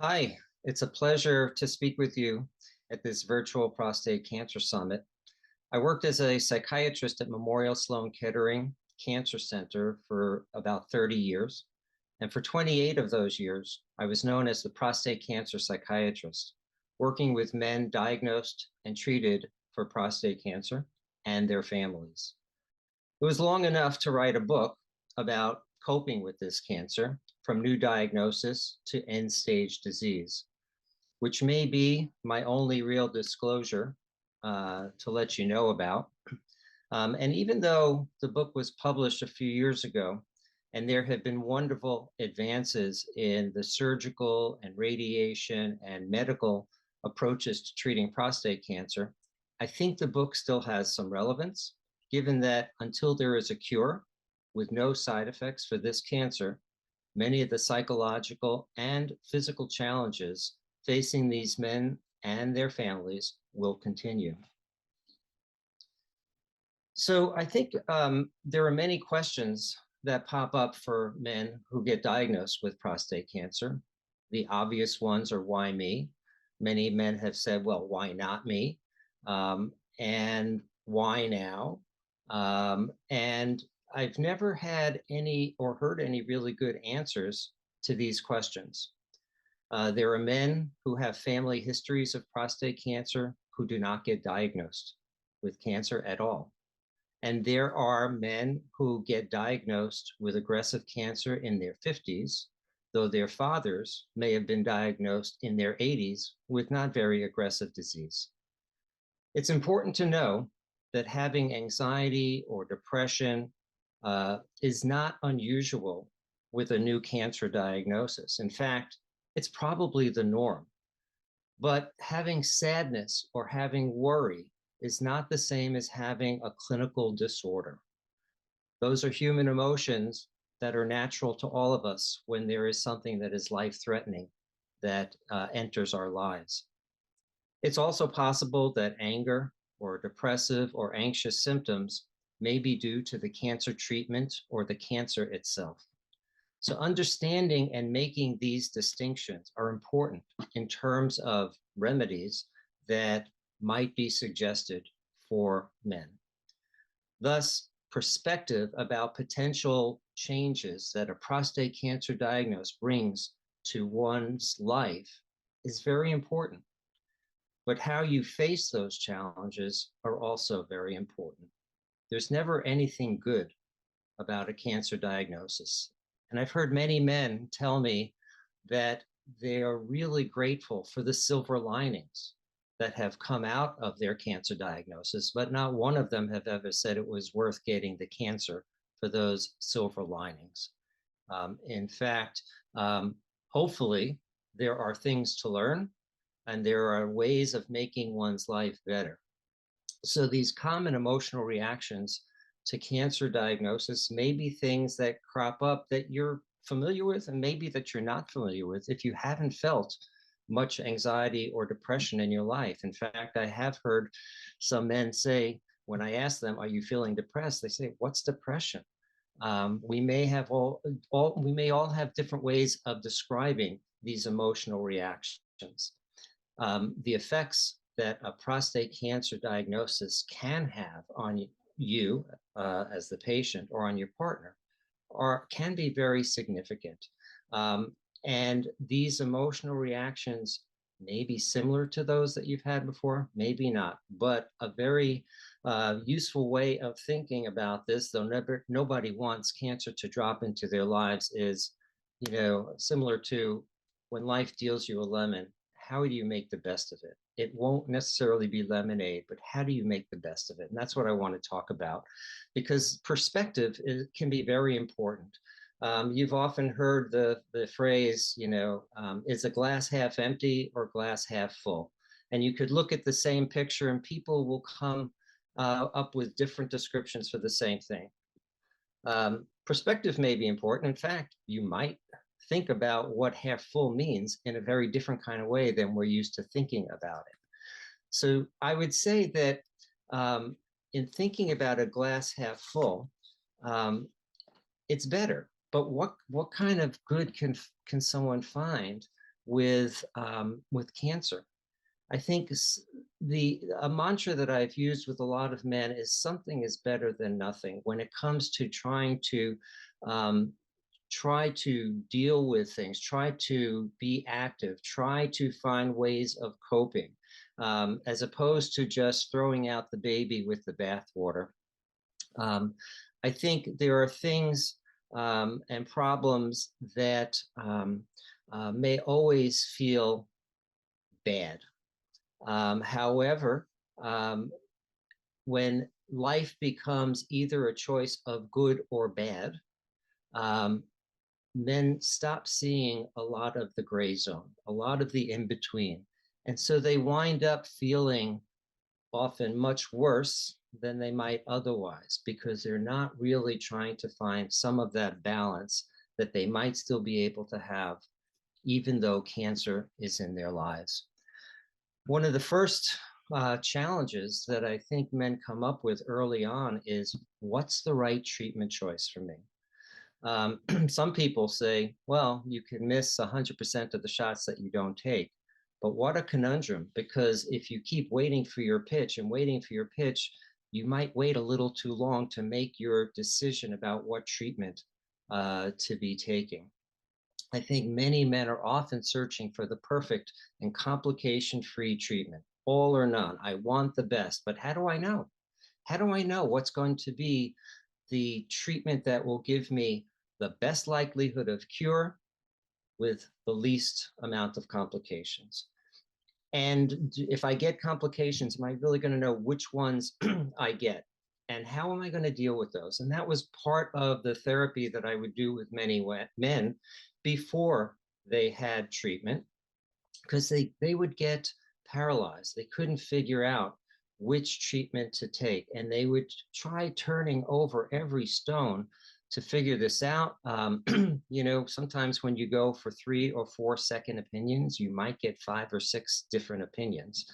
Hi, it's a pleasure to speak with you at this virtual prostate cancer summit. I worked as a psychiatrist at Memorial Sloan Kettering Cancer Center for about 30 years. And for 28 of those years, I was known as the prostate cancer psychiatrist, working with men diagnosed and treated for prostate cancer and their families. It was long enough to write a book about coping with this cancer, from new diagnosis to end-stage disease, which may be my only real disclosure to let you know about. And even though the book was published a few years ago, and there have been wonderful advances in the surgical and radiation and medical approaches to treating prostate cancer, I think the book still has some relevance, given that until there is a cure with no side effects for this cancer, many of the psychological and physical challenges facing these men and their families will continue. So I think there are many questions that pop up for men who get diagnosed with prostate cancer. The obvious ones are, why me? Many men have said, well, why not me? And why now? And I've never had any or heard any really good answers to these questions. There are men who have family histories of prostate cancer who do not get diagnosed with cancer at all. And there are men who get diagnosed with aggressive cancer in their 50s, though their fathers may have been diagnosed in their 80s with not very aggressive disease. It's important to know that having anxiety or depression is not unusual with a new cancer diagnosis. In fact, it's probably the norm. But having sadness or having worry is not the same as having a clinical disorder. Those are human emotions that are natural to all of us when there is something that is life-threatening that enters our lives. It's also possible that anger or depressive or anxious symptoms may be due to the cancer treatment or the cancer itself. So understanding and making these distinctions are important in terms of remedies that might be suggested for men. Thus, perspective about potential changes that a prostate cancer diagnosis brings to one's life is very important. But how you face those challenges are also very important. There's never anything good about a cancer diagnosis. And I've heard many men tell me that they are really grateful for the silver linings that have come out of their cancer diagnosis, but not one of them have ever said it was worth getting the cancer for those silver linings. In fact, hopefully there are things to learn and there are ways of making one's life better. So these common emotional reactions to cancer diagnosis may be things that crop up that you're familiar with and maybe that you're not familiar with if you haven't felt much anxiety or depression in your life. In fact, I have heard some men say, when I ask them, are you feeling depressed? They say, what's depression? We may all have different ways of describing these emotional reactions. The effects that a prostate cancer diagnosis can have on you as the patient or on your partner can be very significant. And these emotional reactions may be similar to those that you've had before, maybe not, but a very useful way of thinking about this, though nobody wants cancer to drop into their lives, is, similar to when life deals you a lemon, how do you make the best of it? It won't necessarily be lemonade, but how do you make the best of it? And that's what I want to talk about, because perspective can be very important. You've often heard the phrase, is a glass half empty or glass half full? And you could look at the same picture and people will come up with different descriptions for the same thing. Perspective may be important. In fact, you might think about what half full means in a very different kind of way than we're used to thinking about it. So I would say that in thinking about a glass half full, it's better. But what kind of good can someone find with cancer. I think a mantra that I've used with a lot of men is something is better than nothing when it comes to um, try to deal with things, try to be active, try to find ways of coping, as opposed to just throwing out the baby with the bathwater. I think there are things and problems that may always feel bad. However, when life becomes either a choice of good or bad, um, men stop seeing a lot of the gray zone, a lot of the in between. And so they wind up feeling often much worse than they might otherwise because they're not really trying to find some of that balance that they might still be able to have, even though cancer is in their lives. One of the first challenges that I think men come up with early on is what's the right treatment choice for me? Some people say, well, you can miss 100% of the shots that you don't take. But what a conundrum, because if you keep waiting for your pitch and waiting for your pitch, you might wait a little too long to make your decision about what treatment to be taking. I think many men are often searching for the perfect and complication-free treatment, all or none. I want the best, but how do I know? How do I know what's going to be the treatment that will give me the best likelihood of cure with the least amount of complications? And if I get complications, am I really going to know which ones I get? And how am I going to deal with those? And that was part of the therapy that I would do with many men before they had treatment, because they would get paralyzed. They couldn't figure out which treatment to take. And they would try turning over every stone to figure this out. Sometimes when you go for 3 or 4 second opinions, you might get 5 or 6 different opinions.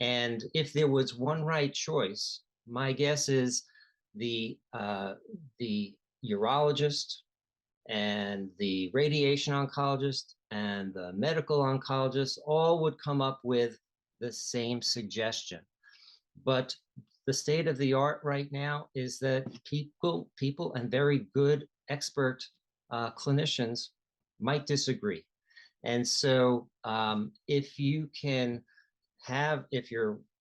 And if there was one right choice, my guess is the urologist and the radiation oncologist and the medical oncologist all would come up with the same suggestion. But the state of the art right now is that people and very good expert clinicians might disagree. And so if you're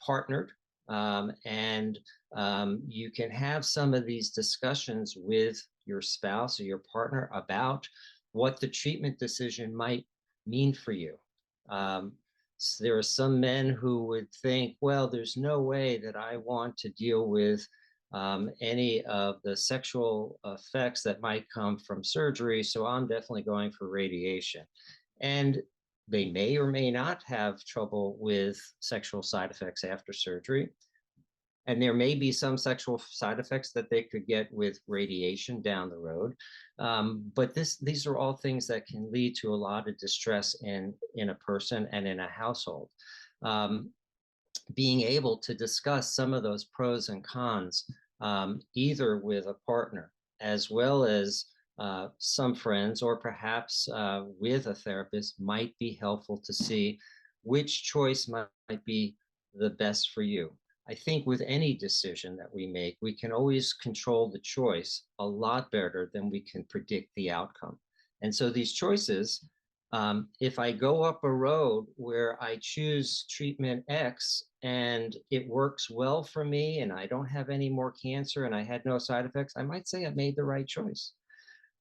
partnered and you can have some of these discussions with your spouse or your partner about what the treatment decision might mean for you. So there are some men who would think, well, there's no way that I want to deal with any of the sexual effects that might come from surgery, so I'm definitely going for radiation. And they may or may not have trouble with sexual side effects after surgery. And there may be some sexual side effects that they could get with radiation down the road. But these are all things that can lead to a lot of distress in a person and in a household. Being able to discuss some of those pros and cons, either with a partner as well as some friends, or perhaps with a therapist, might be helpful to see which choice might be the best for you. I think with any decision that we make, we can always control the choice a lot better than we can predict the outcome. And so these choices, if I go up a road where I choose treatment X and it works well for me and I don't have any more cancer and I had no side effects, I might say I made the right choice.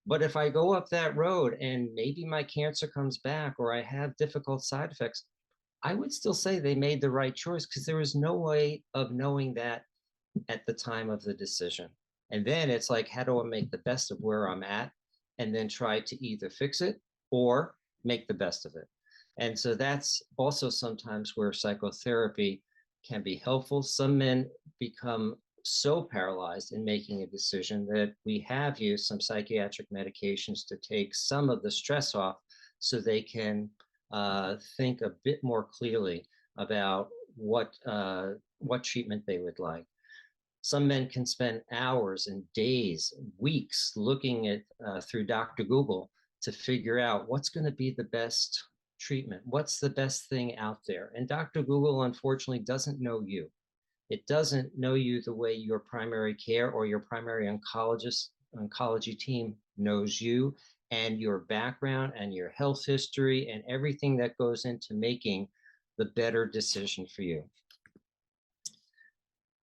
But if I go up that road and maybe my cancer comes back or I have difficult side effects, I would still say they made the right choice because there was no way of knowing that at the time of the decision. And then it's like, how do I make the best of where I'm at and then try to either fix it or make the best of it? And so that's also sometimes where psychotherapy can be helpful. Some men become so paralyzed in making a decision that we have used some psychiatric medications to take some of the stress off so they can think a bit more clearly about what treatment they would like. Some men can spend hours and days, weeks looking at through Dr. Google to figure out what's going to be the best treatment? What's the best thing out there? And Dr. Google, unfortunately, doesn't know you. It doesn't know you the way your primary care or your primary oncology team knows you, and your background and your health history and everything that goes into making the better decision for you.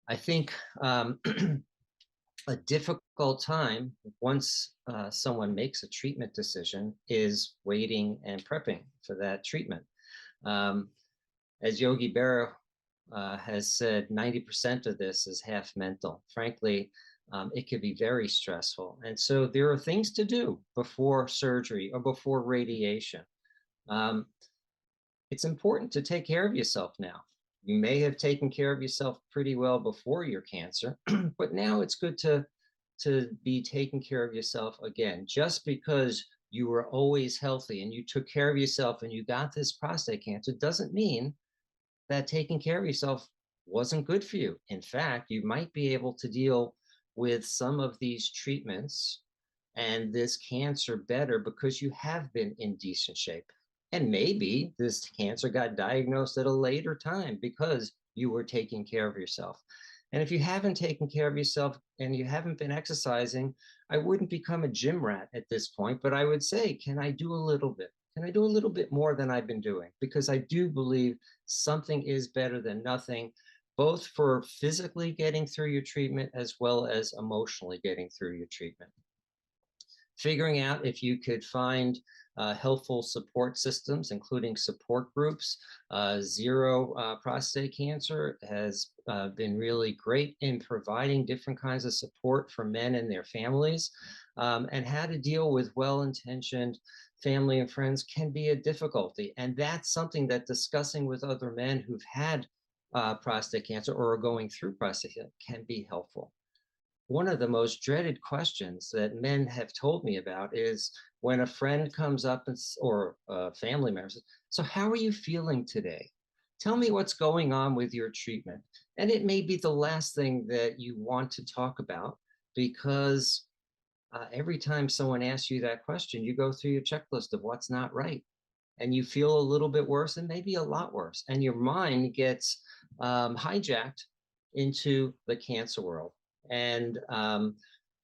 I think a difficult time once someone makes a treatment decision is waiting and prepping for that treatment. As Yogi Berra has said, 90% of this is half mental. Frankly, it can be very stressful. And so there are things to do before surgery or before radiation. It's important to take care of yourself now. You may have taken care of yourself pretty well before your cancer, but now it's good to be taking care of yourself again. Just because you were always healthy and you took care of yourself and you got this prostate cancer doesn't mean that taking care of yourself wasn't good for you. In fact, you might be able to deal with some of these treatments and this cancer better because you have been in decent shape. And maybe this cancer got diagnosed at a later time because you were taking care of yourself. And if you haven't taken care of yourself and you haven't been exercising, I wouldn't become a gym rat at this point, but I would say, can I do a little bit? Can I do a little bit more than I've been doing? Because I do believe something is better than nothing, both for physically getting through your treatment as well as emotionally getting through your treatment. Figuring out if you could find helpful support systems, including support groups. ZERO Prostate Cancer has been really great in providing different kinds of support for men and their families, and how to deal with well-intentioned family and friends can be a difficulty. And that's something that discussing with other men who've had prostate cancer or are going through prostate cancer can be helpful. One of the most dreaded questions that men have told me about is when a friend comes up or a family member says, so how are you feeling today? Tell me what's going on with your treatment. And it may be the last thing that you want to talk about, because every time someone asks you that question, you go through your checklist of what's not right. And you feel a little bit worse and maybe a lot worse. And your mind gets hijacked into the cancer world. And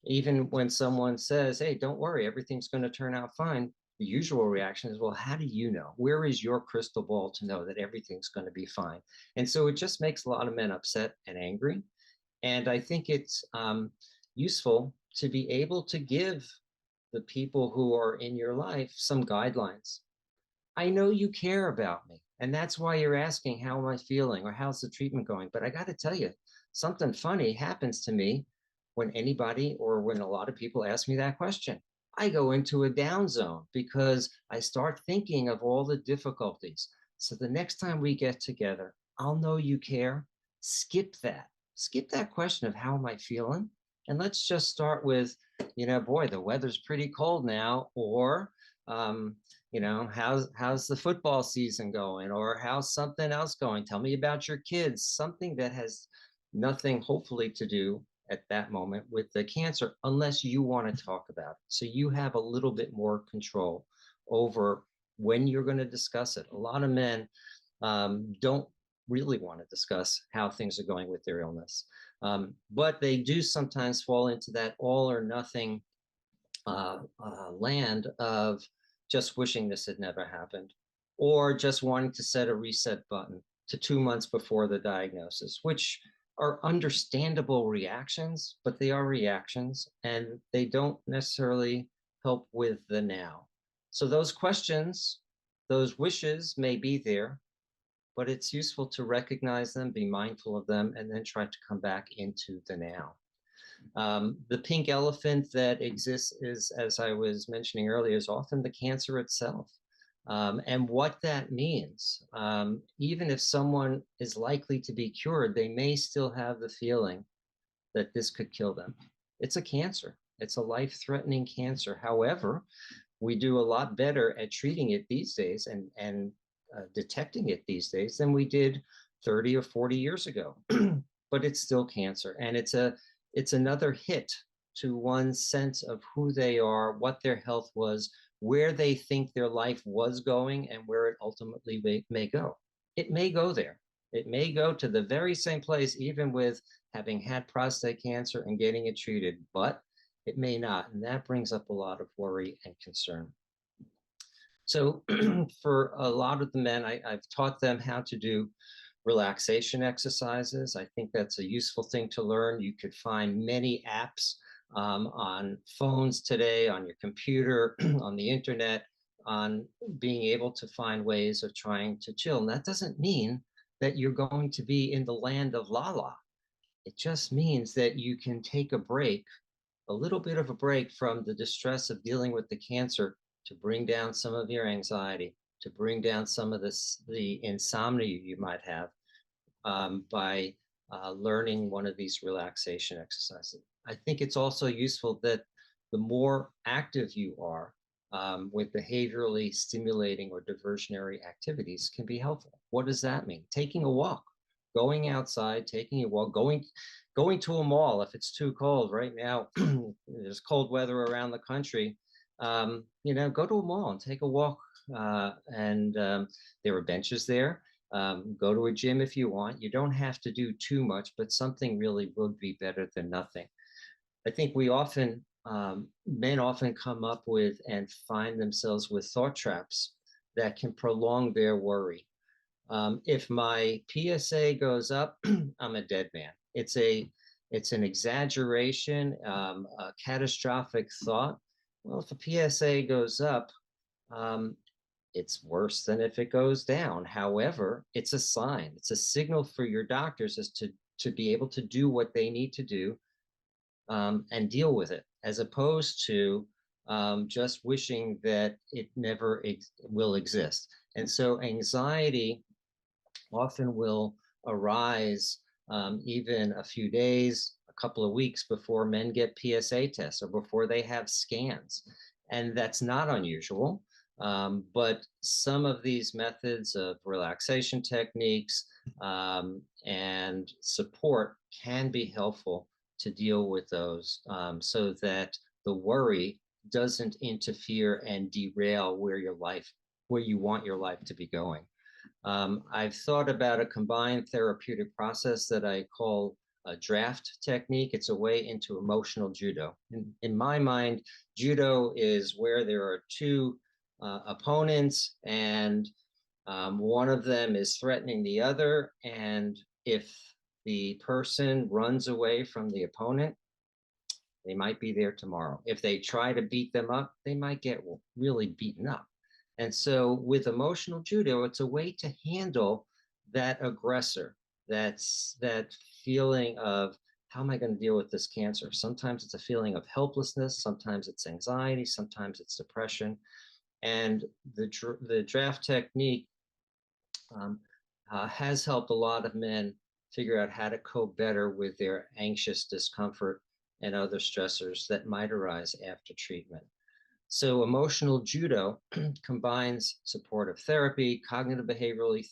even when someone says, hey, don't worry, everything's going to turn out fine, the usual reaction is, well, how do you know? Where is your crystal ball to know that everything's going to be fine? And so it just makes a lot of men upset and angry. And I think it's useful to be able to give the people who are in your life some guidelines. I know you care about me, and that's why you're asking, how am I feeling or how's the treatment going? But I got to tell you, something funny happens to me when anybody or when a lot of people ask me that question. I go into a down zone because I start thinking of all the difficulties. So the next time we get together, I'll know you care. Skip that. Skip that question of how am I feeling? And let's just start with, boy, the weather's pretty cold now, or how's the football season going, or how's something else going? Tell me about your kids, something that has nothing, hopefully, to do at that moment with the cancer, unless you want to talk about it. So you have a little bit more control over when you're going to discuss it. A lot of men don't really want to discuss how things are going with their illness, but they do sometimes fall into that all or nothing land of just wishing this had never happened, or just wanting to set a reset button to 2 months before the diagnosis, which are understandable reactions, but they are reactions and they don't necessarily help with the now. So those questions, those wishes may be there, but it's useful to recognize them, be mindful of them, and then try to come back into the now. The pink elephant that exists is, as I was mentioning earlier, is often the cancer itself. And what that means, even if someone is likely to be cured, they may still have the feeling that this could kill them. It's a cancer. It's a life-threatening cancer. However, we do a lot better at treating it these days and detecting it these days than we did 30 or 40 years ago. But it's still cancer, and it's another hit to one's sense of who they are, what their health was where they think their life was going and where it ultimately may go. It may go there. It may go to the very same place, even with having had prostate cancer and getting it treated, but it may not. And that brings up a lot of worry and concern. So for a lot of the men, I've taught them how to do relaxation exercises. I think that's a useful thing to learn. You could find many apps on phones today, on your computer, on the internet, on being able to find ways of trying to chill. And that doesn't mean that you're going to be in the land of la la. It just means that you can take a break, a little bit of a break from the distress of dealing with the cancer, to bring down some of your anxiety, to bring down some of the insomnia you might have by learning one of these relaxation exercises. I think it's also useful that the more active you are with behaviorally stimulating or diversionary activities can be helpful. What does that mean? Taking a walk, going outside, taking a walk, going to a mall if it's too cold. Right now, there's cold weather around the country. Go to a mall and take a walk. There are benches there. Go to a gym if you want. You don't have to do too much, but something really would be better than nothing. I think men often come up with and find themselves with thought traps that can prolong their worry. If my PSA goes up, I'm a dead man. It's an exaggeration, a catastrophic thought. Well, if a PSA goes up, it's worse than if it goes down. However, it's a sign. It's a signal for your doctors as to be able to do what they need to do and deal with it, as opposed to just wishing that it never will exist. And so anxiety often will arise even a few days, a couple of weeks before men get PSA tests or before they have scans. And that's not unusual. But some of these methods of relaxation techniques and support can be helpful to deal with those so that the worry doesn't interfere and derail where you want your life to be going. I've thought about a combined therapeutic process that I call a draft technique. It's a way into emotional judo. In my mind, judo is where there are two opponents and one of them is threatening the other. And if the person runs away from the opponent, they might be there tomorrow. If they try to beat them up, they might get really beaten up. And so with emotional judo, it's a way to handle that aggressor, that feeling of, how am I going to deal with this cancer? Sometimes it's a feeling of helplessness. Sometimes it's anxiety. Sometimes it's depression. And the draft technique has helped a lot of men figure out how to cope better with their anxious discomfort and other stressors that might arise after treatment. So emotional judo combines supportive therapy, cognitive behaviorally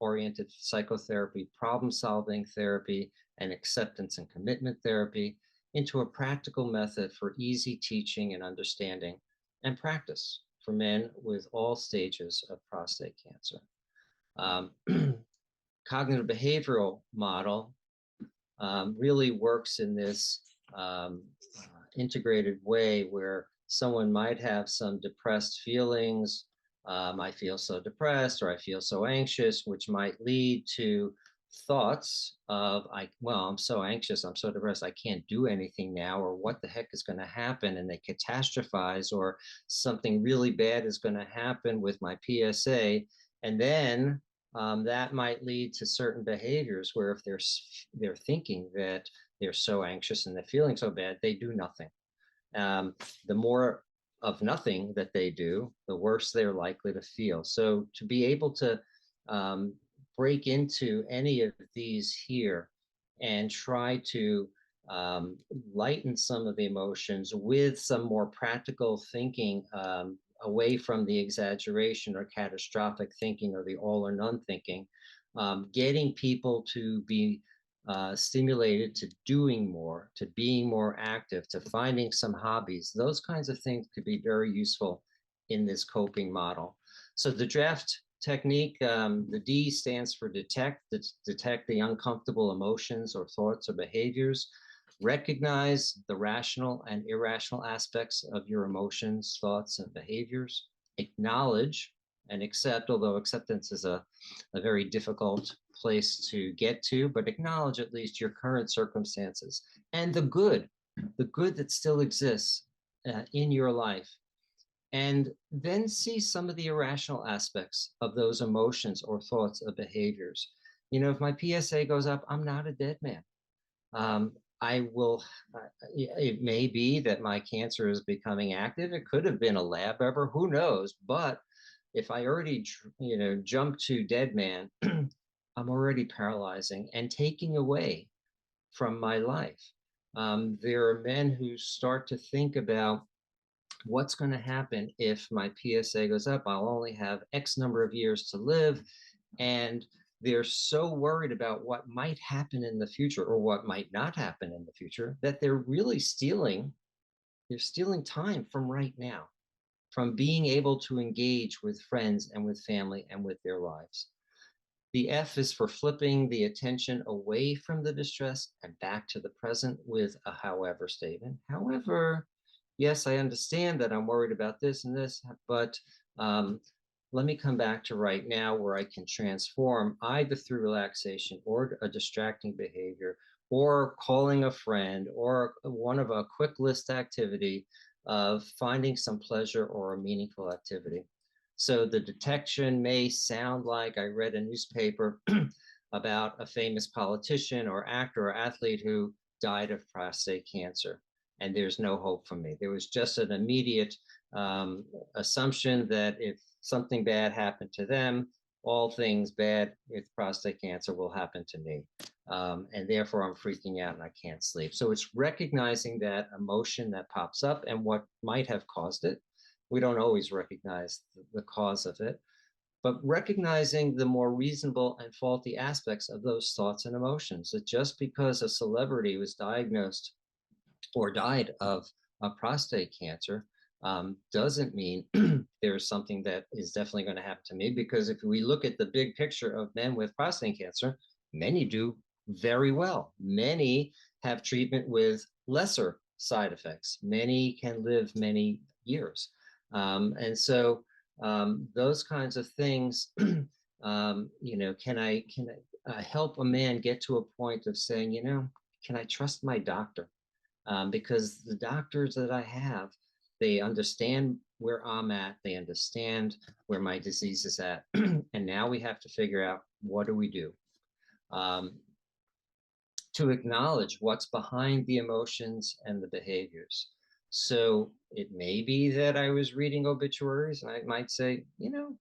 oriented psychotherapy, problem-solving therapy, and acceptance and commitment therapy into a practical method for easy teaching and understanding and practice for men with all stages of prostate cancer. Cognitive behavioral model really works in this integrated way where someone might have some depressed feelings. I feel so depressed, or I feel so anxious, which might lead to thoughts of, I'm so anxious, I'm so depressed, I can't do anything now, or what the heck is going to happen? And they catastrophize, or something really bad is going to happen with my PSA. And then that might lead to certain behaviors where if they're thinking that they're so anxious and they're feeling so bad, they do nothing. The more of nothing that they do, the worse they're likely to feel. So to be able to break into any of these here and try to lighten some of the emotions with some more practical thinking away from the exaggeration or catastrophic thinking or the all or none thinking, getting people to be stimulated to doing more, to being more active, to finding some hobbies. Those kinds of things could be very useful in this coping model. So the draft technique, the D stands for detect, detect the uncomfortable emotions or thoughts or behaviors, recognize the rational and irrational aspects of your emotions, thoughts, and behaviors, acknowledge and accept, although acceptance is a very difficult place to get to, but acknowledge at least your current circumstances and the good that still exists in your life. And then see some of the irrational aspects of those emotions or thoughts or behaviors. You know, if my PSA goes up, I'm not a dead man. I will, it may be that my cancer is becoming active. It could have been a lab error, who knows? But if I already, jump to dead man, I'm already paralyzing and taking away from my life. There are men who start to think about what's going to happen if my PSA goes up. I'll only have X number of years to live. And they're so worried about what might happen in the future or what might not happen in the future that they're really stealing time from right now, from being able to engage with friends and with family and with their lives. The F is for flipping the attention away from the distress and back to the present with a however statement. However, yes, I understand that I'm worried about this and this, but let me come back to right now where I can transform either through relaxation or a distracting behavior or calling a friend or one of a quick list activity of finding some pleasure or a meaningful activity. So the detection may sound like I read a newspaper about a famous politician or actor or athlete who died of prostate cancer, and there's no hope for me. There was just an immediate assumption that if something bad happened to them, all things bad with prostate cancer will happen to me. And therefore I'm freaking out and I can't sleep. So it's recognizing that emotion that pops up and what might have caused it. We don't always recognize the cause of it, but recognizing the more reasonable and faulty aspects of those thoughts and emotions. That just because a celebrity was diagnosed or died of prostate cancer doesn't mean there's something that is definitely going to happen to me. Because if we look at the big picture of men with prostate cancer, many do very well. Many have treatment with lesser side effects. Many can live many years. And so those kinds of things, can I help a man get to a point of saying, can I trust my doctor? Because the doctors that I have, they understand where I'm at, they understand where my disease is at, and now we have to figure out, what do we do? To acknowledge what's behind the emotions and the behaviors. So it may be that I was reading obituaries, and I might say,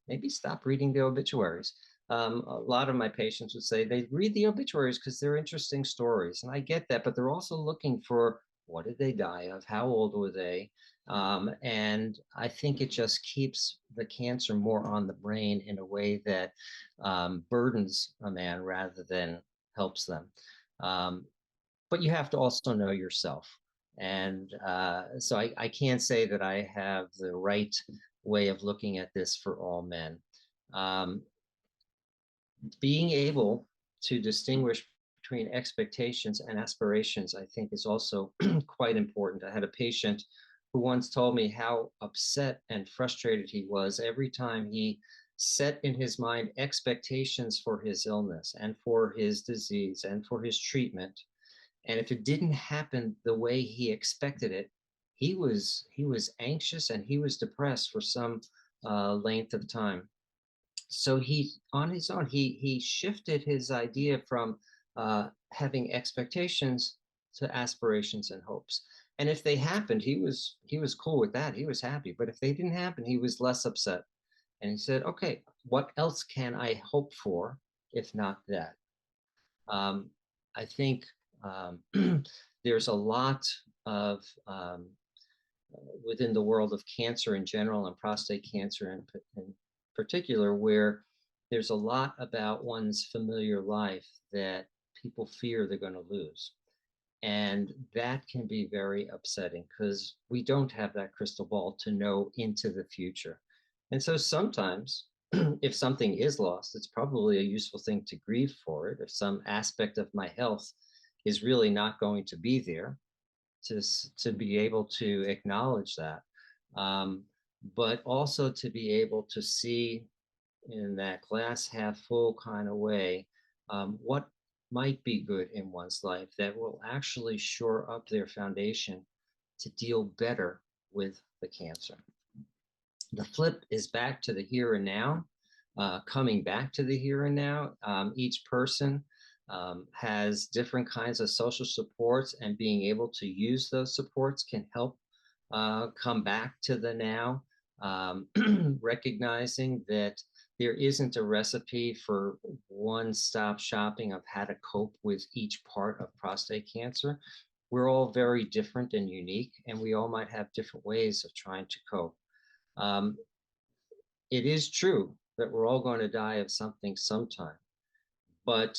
maybe stop reading the obituaries. A lot of my patients would say they read the obituaries because they're interesting stories, and I get that, but they're also looking for, what did they die of? How old were they? And I think it just keeps the cancer more on the brain in a way that burdens a man rather than helps them. But you have to also know yourself. And so I can't say that I have the right way of looking at this for all men. Being able to distinguish between expectations and aspirations, I think, is also quite important. I had a patient who once told me how upset and frustrated he was every time he set in his mind expectations for his illness and for his disease and for his treatment. And if it didn't happen the way he expected it, he was anxious and he was depressed for some length of time. So he, on his own, he shifted his idea from having expectations to aspirations and hopes. And if they happened, he was cool with that. He was happy. But if they didn't happen, he was less upset. And he said, okay, what else can I hope for if not that? I think there's a lot of, within the world of cancer in general and prostate cancer in particular, where there's a lot about one's familiar life that people fear they're going to lose. And that can be very upsetting because we don't have that crystal ball to know into the future. And so sometimes, if something is lost, it's probably a useful thing to grieve for it. If some aspect of my health is really not going to be there, to be able to acknowledge that, um, but also to be able to see in that glass half full kind of way, what might be good in one's life that will actually shore up their foundation to deal better with the cancer. The flip is back to the here and now, coming back to the here and now. Each person has different kinds of social supports, and being able to use those supports can help come back to the now, recognizing that there isn't a recipe for one-stop shopping of how to cope with each part of prostate cancer. We're all very different and unique, and we all might have different ways of trying to cope. Um, it is true that we're all going to die of something sometime, but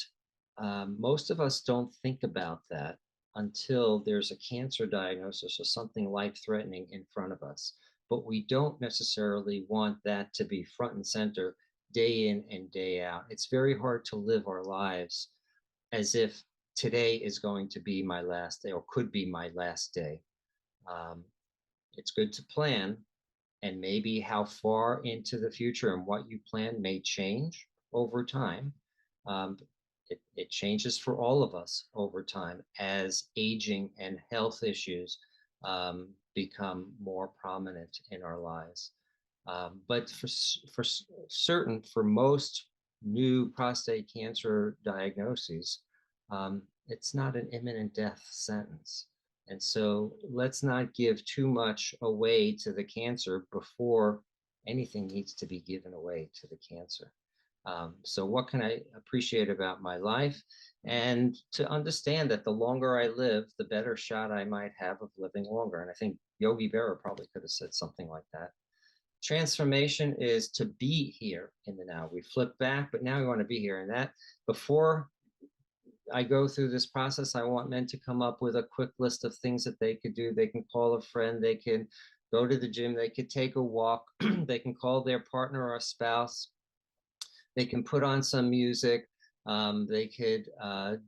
most of us don't think about that until there's a cancer diagnosis or something life-threatening in front of us. But we don't necessarily want that to be front and center day in and day out. It's very hard to live our lives as if today is going to be my last day or could be my last day. Um, it's good to plan, and maybe how far into the future and what you plan may change over time. Um, it changes for all of us over time as aging and health issues become more prominent in our lives. But for certain, for most new prostate cancer diagnoses, it's not an imminent death sentence. And so let's not give too much away to the cancer before anything needs to be given away to the cancer. So what can I appreciate about my life? And to understand that the longer I live, the better shot I might have of living longer. And I think Yogi Berra probably could have said something like that. Transformation is to be here in the now. We flip back, but now we want to be here. And that, before I go through this process, I want men to come up with a quick list of things that they could do. They can call a friend, they can go to the gym, they could take a walk, they can call their partner or spouse, they can put on some music, they could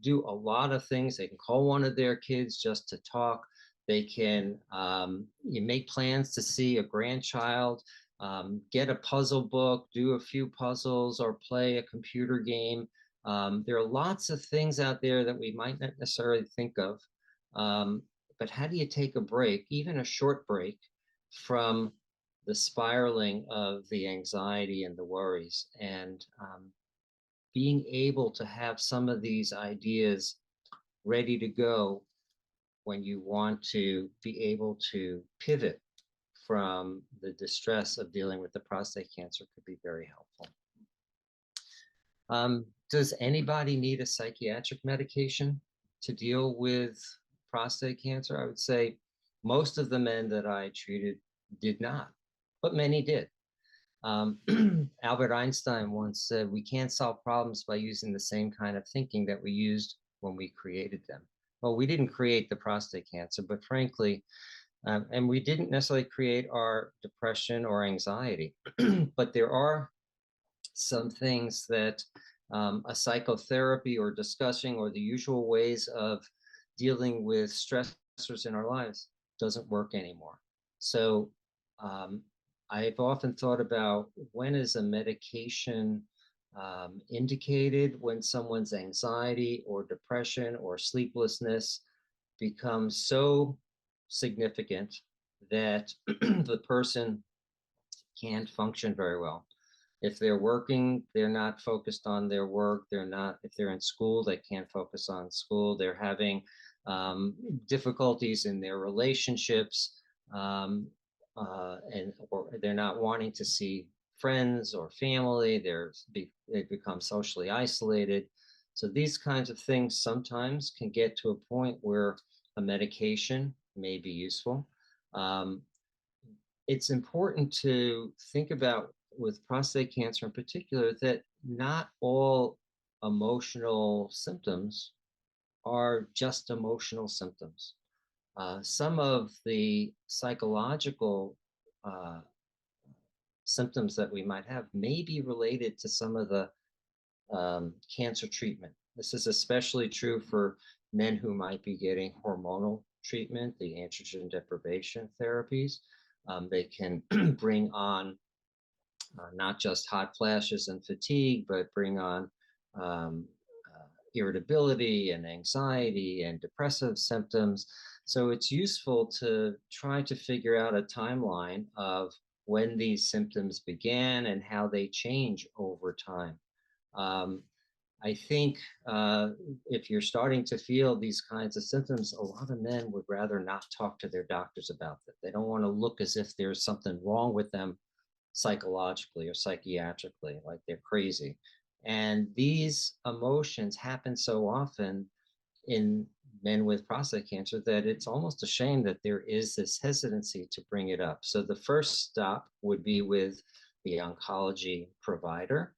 do a lot of things. They can call one of their kids just to talk. They can you make plans to see a grandchild, get a puzzle book, do a few puzzles, or play a computer game. There are lots of things out there that we might not necessarily think of. But how do you take a break, even a short break, from the spiraling of the anxiety and the worries, and being able to have some of these ideas ready to go when you want to be able to pivot from the distress of dealing with the prostate cancer could be very helpful. Does anybody need a psychiatric medication to deal with prostate cancer? I would say most of the men that I treated did not, but many did. Albert Einstein once said, we can't solve problems by using the same kind of thinking that we used when we created them. Well, we didn't create the prostate cancer, but frankly, and we didn't necessarily create our depression or anxiety, but there are some things that a psychotherapy or discussing or the usual ways of dealing with stressors in our lives doesn't work anymore. So I've often thought about, when is a medication indicated? When someone's anxiety or depression or sleeplessness becomes so significant that the person can't function very well. If they're working, they're not focused on their work. They're not, if they're in school, they can't focus on school. They're having difficulties in their relationships, or they're not wanting to see friends or family. They become socially isolated. So these kinds of things sometimes can get to a point where a medication may be useful. It's important to think about, with prostate cancer in particular, that not all emotional symptoms are just emotional symptoms. Some of the psychological uh, symptoms that we might have may be related to some of the cancer treatment. This is especially true for men who might be getting hormonal treatment, the androgen deprivation therapies. They can bring on not just hot flashes and fatigue, but bring on um, irritability and anxiety and depressive symptoms. So it's useful to try to figure out a timeline of when these symptoms began and how they change over time. Um, I think if you're starting to feel these kinds of symptoms, a lot of men would rather not talk to their doctors about it. They don't want to look as if there's something wrong with them psychologically or psychiatrically, like they're crazy. And these emotions happen so often in men with prostate cancer that it's almost a shame that there is this hesitancy to bring it up. So the first stop would be with the oncology provider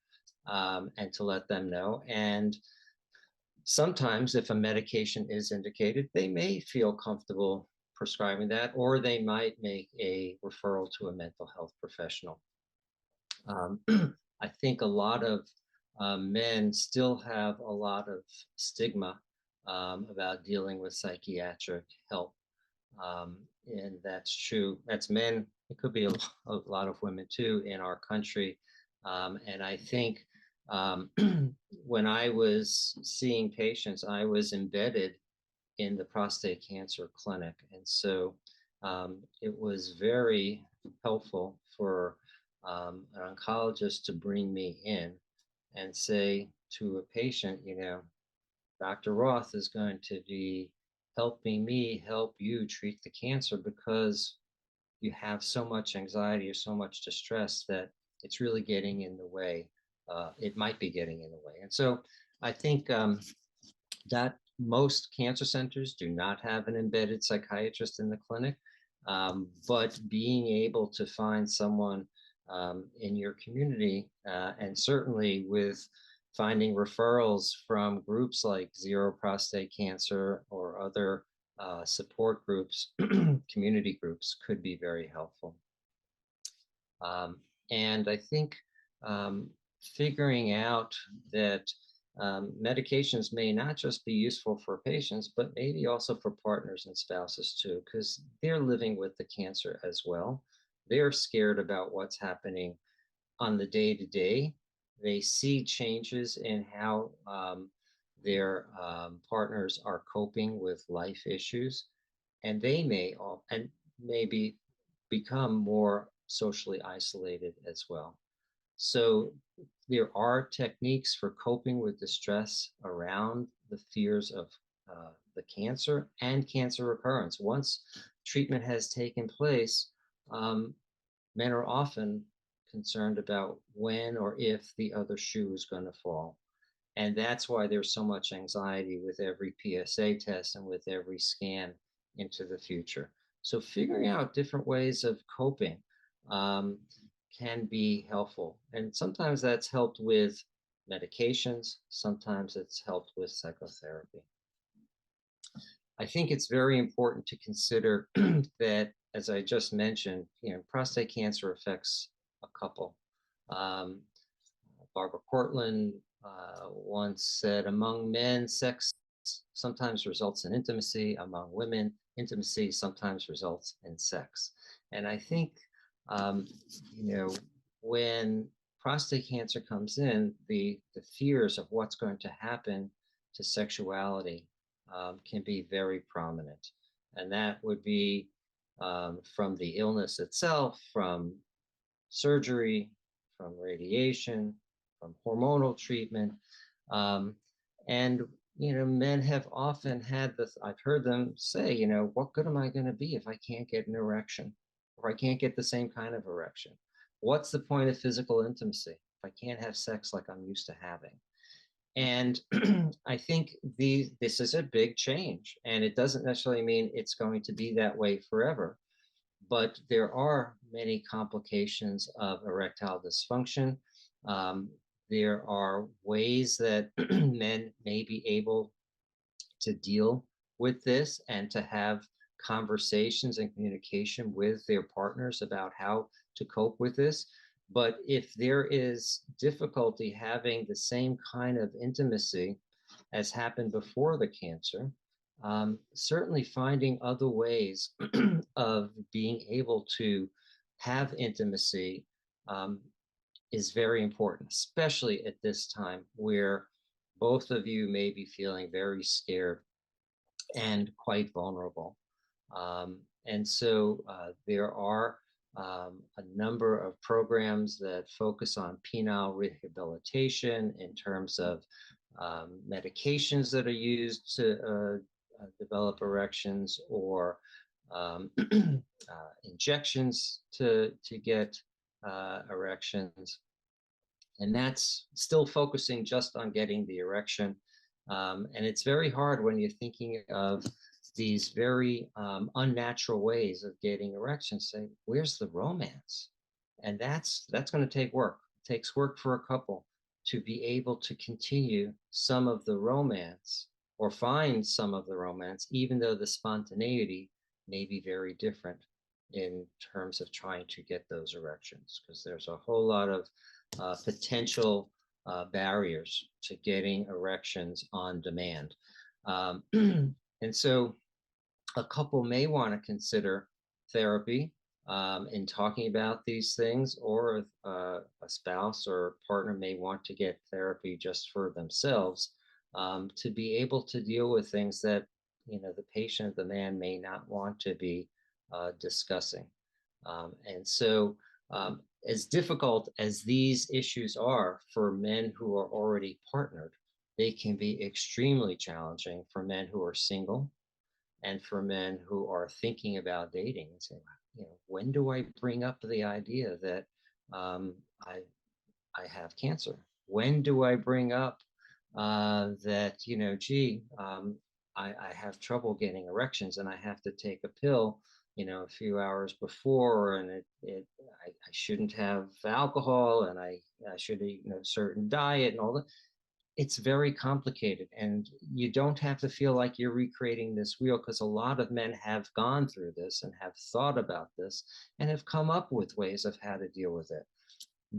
and to let them know. And sometimes if a medication is indicated, they may feel comfortable prescribing that, or they might make a referral to a mental health professional. I think a lot of men still have a lot of stigma about dealing with psychiatric help. And that's true. That's men. It could be a lot of women too in our country. And I think when I was seeing patients, I was embedded in the prostate cancer clinic. And so it was very helpful for an oncologist to bring me in and say to a patient, you know, Dr. Roth is going to be helping me help you treat the cancer because you have so much anxiety or so much distress that it's really getting in the way. It might be getting in the way. And so I think that most cancer centers do not have an embedded psychiatrist in the clinic, but being able to find someone in your community, and certainly with finding referrals from groups like ZERO Prostate Cancer or other support groups, community groups, could be very helpful. And I think figuring out that medications may not just be useful for patients, but maybe also for partners and spouses too, because they're living with the cancer as well. They're scared about what's happening on the day-to-day. They see changes in how their partners are coping with life issues, and they may and maybe become more socially isolated as well. So there are techniques for coping with distress around the fears of the cancer and cancer recurrence. Once treatment has taken place, men are often concerned about when or if the other shoe is going to fall. And that's why there's so much anxiety with every PSA test and with every scan into the future. So figuring out different ways of coping can be helpful. And sometimes that's helped with medications. Sometimes it's helped with psychotherapy. I think it's very important to consider that, as I just mentioned, prostate cancer affects a couple. Barbara Cortland once said, among men, sex sometimes results in intimacy. Among women, intimacy sometimes results in sex. And I think, when prostate cancer comes in, the fears of what's going to happen to sexuality can be very prominent. And that would be from the illness itself, from surgery, from radiation, from hormonal treatment. And men have often had this, I've heard them say, what good am I going to be if I can't get an erection, or I can't get the same kind of erection? What's the point of physical intimacy if I can't have sex like I'm used to having? And I think this is a big change, and it doesn't necessarily mean it's going to be that way forever, but there are many complications of erectile dysfunction. There are ways that men may be able to deal with this and to have conversations and communication with their partners about how to cope with this. But if there is difficulty having the same kind of intimacy as happened before the cancer, certainly finding other ways of being able to have intimacy is very important, especially at this time where both of you may be feeling very scared and quite vulnerable. And so there are a number of programs that focus on penile rehabilitation in terms of medications that are used to develop erections, or injections to get erections. And that's still focusing just on getting the erection. And it's very hard when you're thinking of these very unnatural ways of getting erections. Say, where's the romance? And that's going to take work. It takes work for a couple to be able to continue some of the romance, or find some of the romance, even though the spontaneity may be very different in terms of trying to get those erections, because there's a whole lot of potential barriers to getting erections on demand. And so a couple may want to consider therapy in talking about these things, or a spouse or partner may want to get therapy just for themselves to be able to deal with things that, you know, the patient, the man, may not want to be discussing. And so as difficult as these issues are for men who are already partnered, they can be extremely challenging for men who are single, and for men who are thinking about dating and saying, you know, when do I bring up the idea that I have cancer? When do I bring up that, you know, gee, I have trouble getting erections and I have to take a pill, you know, a few hours before, and I shouldn't have alcohol, and I should eat, you know, a certain diet and all that. It's very complicated, and you don't have to feel like you're recreating this wheel, because a lot of men have gone through this and have thought about this and have come up with ways of how to deal with it.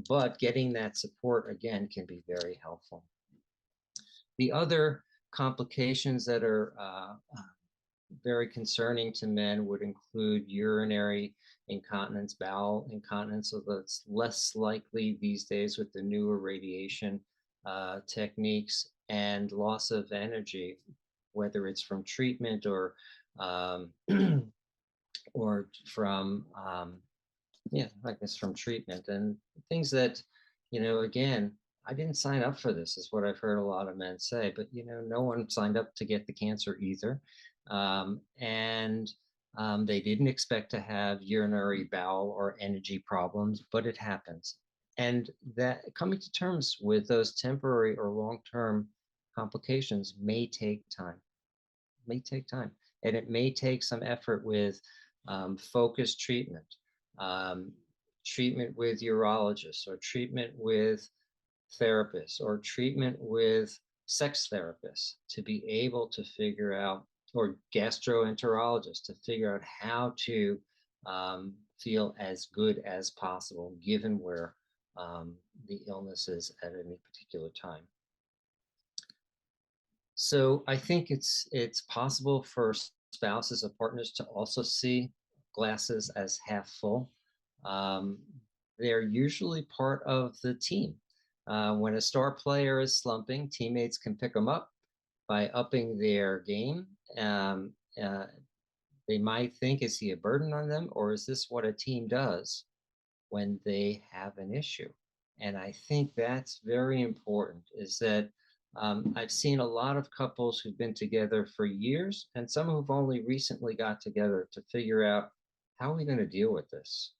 But getting that support, again, can be very helpful. The other complications that are very concerning to men would include urinary incontinence, bowel incontinence, so that's less likely these days with the newer radiation techniques, and loss of energy, whether it's from treatment or or from yeah, I guess from treatment, and things that, you know, again, I didn't sign up for this, is what I've heard a lot of men say, but, you know, no one signed up to get the cancer either. And they didn't expect to have urinary, bowel, or energy problems, but it happens. And that coming to terms with those temporary or long-term complications may take time, and it may take some effort with focused treatment, treatment with urologists, or treatment with therapists, or treatment with sex therapists, to be able to figure out, or gastroenterologists, to figure out how to feel as good as possible given where the illness is at any particular time. So I think it's possible for spouses or partners to also see glasses as half full. They're usually part of the team. When a star player is slumping, teammates can pick them up by upping their game. They might think, is he a burden on them, or is this what a team does when they have an issue? And I think that's very important, is that I've seen a lot of couples who've been together for years, and some who've only recently got together to figure out, how are we going to deal with this?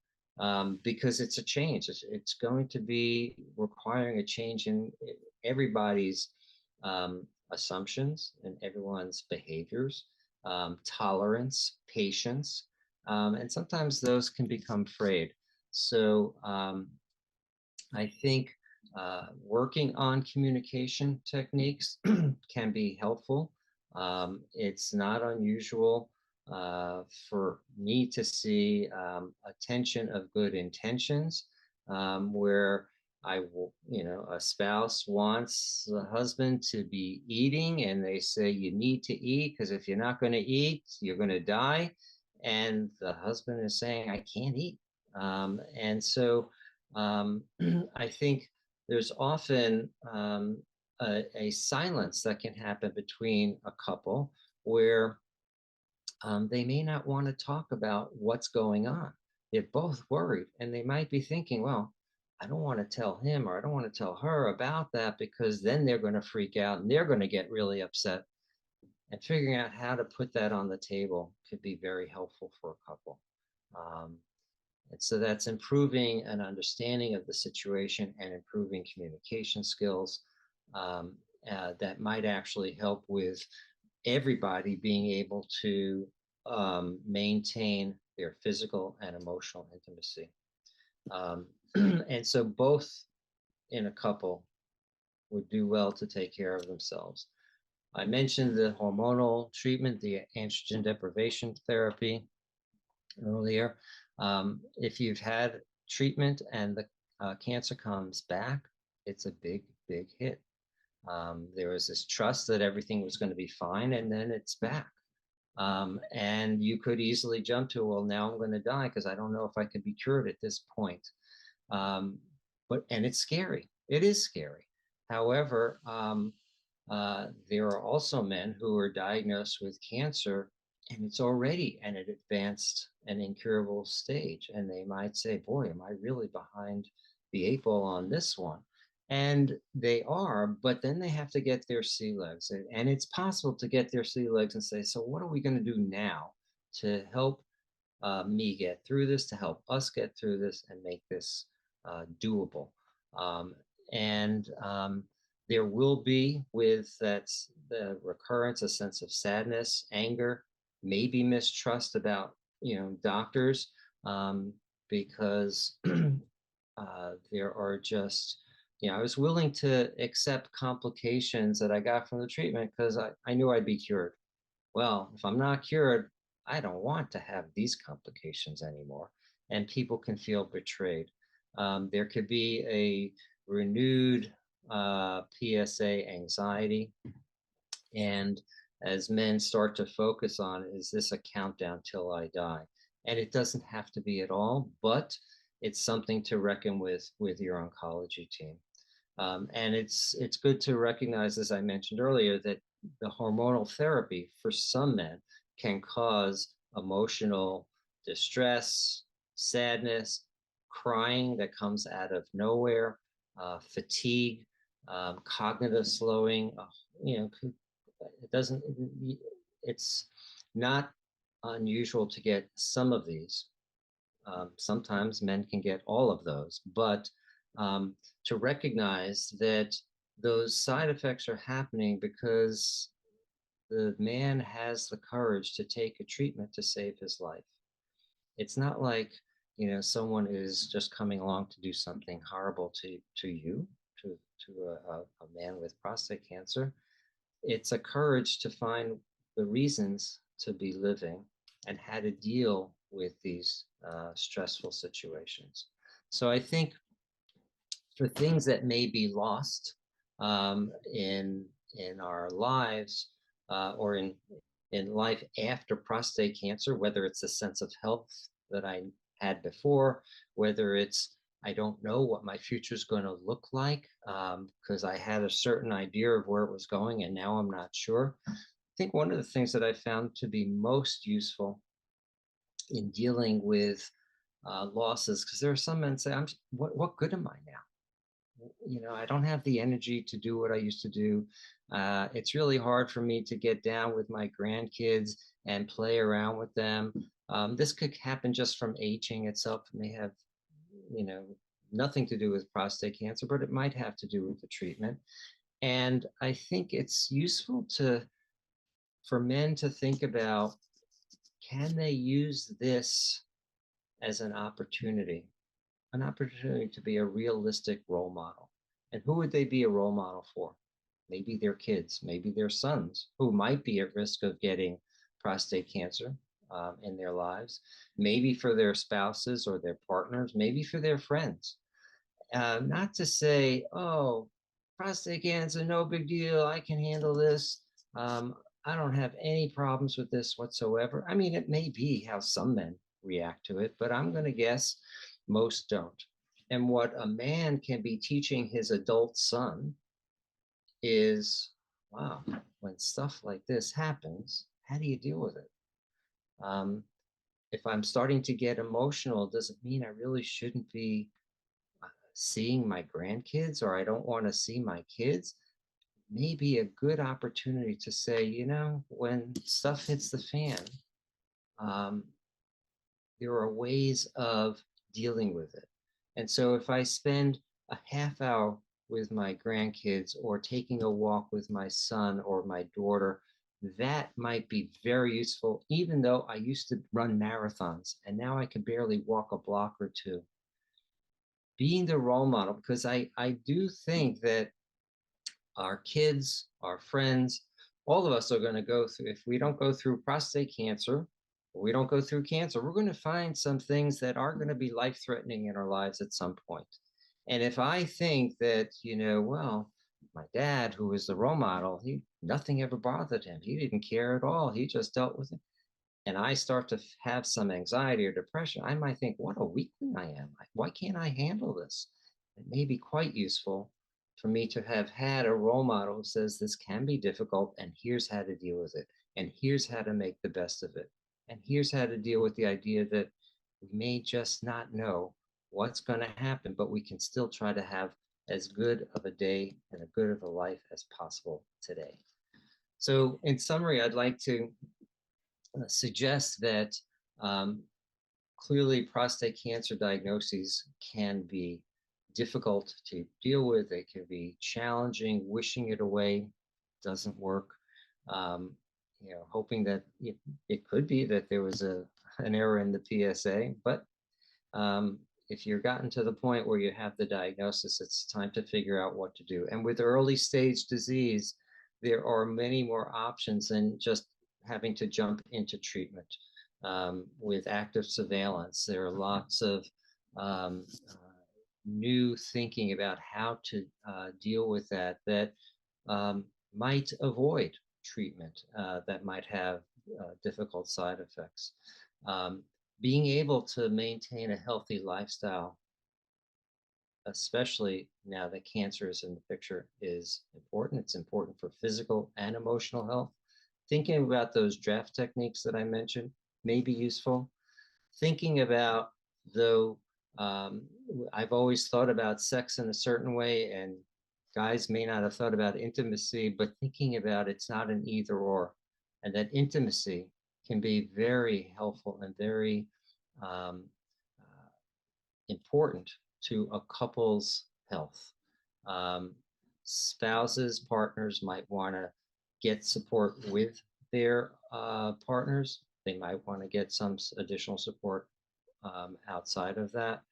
Because it's a change. It's going to be requiring a change in everybody's assumptions and everyone's behaviors, tolerance, patience, and sometimes those can become frayed. So I think working on communication techniques can be helpful. It's not unusual for me to see attention of good intentions where I will, a spouse wants the husband to be eating, and they say, you need to eat because if you're not going to eat, you're going to die. And the husband is saying, I can't eat. And so I think there's often a silence that can happen between a couple where they may not want to talk about what's going on. They're both worried and they might be thinking, well, I don't want to tell him or I don't want to tell her about that because then they're going to freak out and they're going to get really upset. And figuring out how to put that on the table could be very helpful for a couple. Um, and so that's improving an understanding of the situation and improving communication skills um, that might actually help with everybody being able to maintain their physical and emotional intimacy. Um, and so both in a couple would do well to take care of themselves. I mentioned the hormonal treatment, the androgen deprivation therapy earlier. If you've had treatment and the cancer comes back, it's a big, big hit. There was this trust that everything was going to be fine, and then it's back. And you could easily jump to, well, now I'm going to die because I don't know if I could be cured at this point. And it's scary. It is scary. However, there are also men who are diagnosed with cancer and it's already at an advanced and incurable stage. And they might say, boy, am I really behind the 8 ball on this one? And they are, but then they have to get their sea legs. And it's possible to get their sea legs and say, so what are we going to do now to help me get through this, to help us get through this and make this doable? Um, and there will be with that the recurrence, a sense of sadness, anger, maybe mistrust about doctors because there are just I was willing to accept complications that I got from the treatment because I knew I'd be cured. Well, if I'm not cured, I don't want to have these complications anymore. And people can feel betrayed. There could be a renewed PSA anxiety. And as men start to focus on, is this a countdown till I die? And it doesn't have to be at all, but it's something to reckon with your oncology team. And it's good to recognize, as I mentioned earlier, that the hormonal therapy for some men can cause emotional distress, sadness, crying that comes out of nowhere, fatigue, cognitive slowing. It doesn't. It's not unusual to get some of these. Sometimes men can get all of those, but to recognize that those side effects are happening because the man has the courage to take a treatment to save his life. It's not like, someone is just coming along to do something horrible to you, to a man with prostate cancer. It's a courage to find the reasons to be living and how to deal with these stressful situations. So I think for things that may be lost in our lives or in life after prostate cancer, whether it's a sense of health that I had before, whether it's I don't know what my future is going to look like because I had a certain idea of where it was going and now I'm not sure. I think one of the things that I found to be most useful in dealing with losses, because there are some men say, what good am I now? I don't have the energy to do what I used to do. It's really hard for me to get down with my grandkids and play around with them. This could happen just from aging itself. It may have, nothing to do with prostate cancer, but it might have to do with the treatment. And I think it's useful for men to think about, can they use this as an opportunity to be a realistic role model? And who would they be a role model for? maybe their kids, maybe their sons who might be at risk of getting prostate cancer in their lives, maybe for their spouses or their partners, maybe for their friends. Not to say, oh, prostate cancer, no big deal, I can handle this. Um, I don't have any problems with this whatsoever. I mean, it may be how some men react to it, but I'm going to guess most don't. And what a man can be teaching his adult son is, wow, when stuff like this happens, how do you deal with it? Um, if I'm starting to get emotional, does it mean I really shouldn't be seeing my grandkids, or I don't want to see my kids? Maybe a good opportunity to say, you know, when stuff hits the fan, um, there are ways of dealing with it. And so if I spend a half hour with my grandkids or taking a walk with my son or my daughter, that might be very useful, even though I used to run marathons and now I can barely walk a block or two. Being the role model, because I do think that our kids, our friends, all of us are going to go through, if we don't go through prostate cancer, or we don't go through cancer, we're going to find some things that are going to be life threatening in our lives at some point. And if I think that, you know, well, my dad, who was the role model, nothing ever bothered him. He didn't care at all. He just dealt with it. And I start to have some anxiety or depression, I might think, what a weakling I am. Why can't I handle this? It may be quite useful for me to have had a role model who says this can be difficult and here's how to deal with it. And here's how to make the best of it. And here's how to deal with the idea that we may just not know what's going to happen, but we can still try to have as good of a day and a good of a life as possible today. So, in summary, I'd like to suggest that um, clearly prostate cancer diagnoses can be difficult to deal with. They can be challenging. Wishing it away doesn't work. Um, you know, hoping that it could be that there was an error in the PSA, but um, if you're gotten to the point where you have the diagnosis, it's time to figure out what to do. And with early stage disease, there are many more options than just having to jump into treatment. With active surveillance, there are lots of um, new thinking about how to deal with that might avoid treatment, that might have difficult side effects. Um, Being able to maintain a healthy lifestyle, especially now that cancer is in the picture, is important. It's important for physical and emotional health. Thinking about those draft techniques that I mentioned may be useful. Thinking about, though, um, I've always thought about sex in a certain way, and guys may not have thought about intimacy, but thinking about it's not an either or, and that intimacy can be very helpful and very um, important to a couple's health. Um, Spouses, partners might want to get support with their partners. They might want to get some additional support outside of that.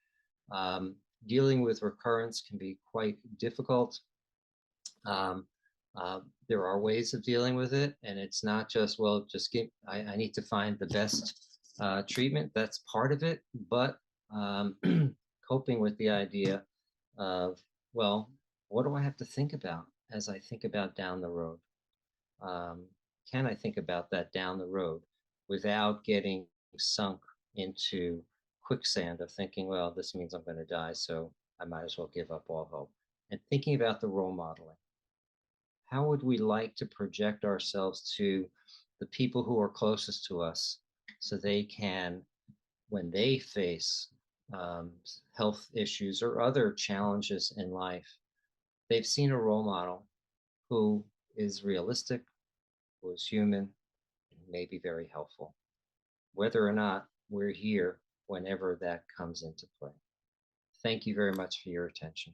Um, Dealing with recurrence can be quite difficult. Um, there are ways of dealing with it, and it's not just, well, I need to find the best treatment. That's part of it, but um, coping with the idea of, well, what do I have to think about as I think about down the road? Um, can I think about that down the road without getting sunk into quicksand of thinking, well, this means I'm going to die, so I might as well give up all hope? And thinking about the role modeling. How would we like to project ourselves to the people who are closest to us so they can, when they face um, health issues or other challenges in life, they've seen a role model who is realistic, who is human, and may be very helpful, whether or not we're here whenever that comes into play. Thank you very much for your attention.